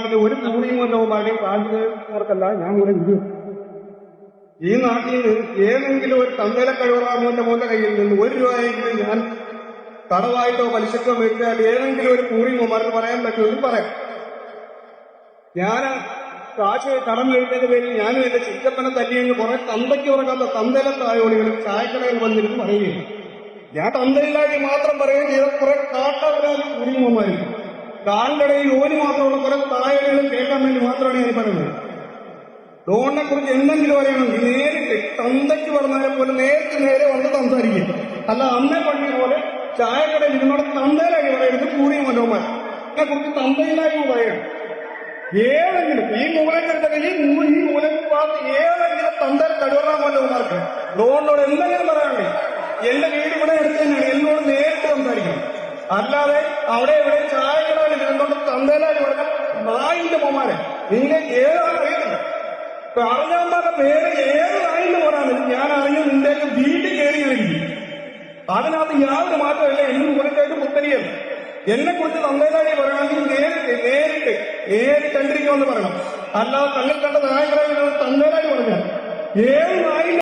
നാട്ടിൽ ഒരു കൂടിയും കൊല്ലവുമാരുടെയും കാഞ്ചികർക്കല്ല ഞാൻ ഇവിടെ ഇരിക്കും. ഈ നാട്ടിൽ നിന്ന് ഏതെങ്കിലും ഒരു തന്തയിലെ കഴിവറാമോന്റെ മോന്റെ കയ്യിൽ നിന്ന് 1 രൂപയെങ്കിലും ഞാൻ കടവായിട്ടോ പലിശക്കോ മേടിച്ചാൽ ഏതെങ്കിലും ഒരു കൂറിയുമാർക്ക് പറയാൻ പറ്റുമെന്ന് പറയാം. ഞാൻ കാശ് കടം മേടിച്ചതിന്റെ പേരിൽ ഞാനും എന്റെ ചിറ്റപ്പനെ തല്ലിയെന്ന് കുറെ തന്തയ്ക്ക് ഉറങ്ങാത്ത തന്തയിലെ തായോളികൾ ചായക്കടയിൽ വന്നിരുന്ന് പറയുകയും ഞാൻ തന്തയിലായി മാത്രം പറയുകയും ചെയ്ത കുറെ കാട്ടവരാലും കൂറിയുമാരും കാലിനിടയിൽ ഓന് മാത്രമുള്ള കുറെ തായോളികളും കേൾക്കാൻ വേണ്ടി മാത്രമാണ് ഞാൻ പറയുന്നത്. ഡോണിനെ കുറിച്ച് എന്തെങ്കിലും അറിയണമെങ്കിൽ നേരിട്ട് തന്തയ്ക്ക് പറഞ്ഞാൽ പോലെ നേരെ വന്ന് സംസാരിക്കും. അല്ല അമ്മയെ പള്ളി പോലെ ചായക്കടയിൽ ഇരുന്നോടെ തന്തയിലായി പറയരുത് കൂടിയ മനോന്മാർ അതിനെ കുറിച്ച് തന്തയിലായി പറയണം. ഏതെങ്കിലും ഈ മൂലക്കെടുത്ത ഈ മൂലക്ക് ഭാഗത്ത് ഏതെങ്കിലും തന്തയിൽ കടുവറാൻ മനോന്മാർക്ക് ഡോണിനോട് എന്തെങ്കിലും പറയാനുണ്ട്. എന്റെ വീട് ഇവിടെ എടുത്ത് തന്നെയാണ്, എന്നോട് നേരിട്ട് സംസാരിക്കണം. അല്ലാതെ അവിടെ ഇവിടെ ചായക്കടയിൽ ഇരുന്നോണ്ട് തന്തയിലായി പറഞ്ഞാൽ നായിന്റെ മോന്മാരെ നിന്നെ ഏതാണ് അറിയുന്നുണ്ട്. അറിഞ്ഞവന്മാരുടെ പേര് ഏത് നായിന്റെ പോരാണ് ഞാൻ അറിഞ്ഞു നിന്റെ വീട്ടിൽ കയറി ഇറങ്ങി. അതിനകത്ത് യാതൊരു മാറ്റമില്ല. എന്നും കുളിക്കായിട്ട് പുത്തരിയല്ല. എന്നെ കുറിച്ച് തന്തയിലായി പറയണമെങ്കിൽ നേരിട്ട് കണ്ടിരിക്കുമെന്ന് പറയണം. അല്ലാതെ തങ്ങൾ കണ്ട നായകരായി തന്തയിലായി പറഞ്ഞാൽ ഏത് നായി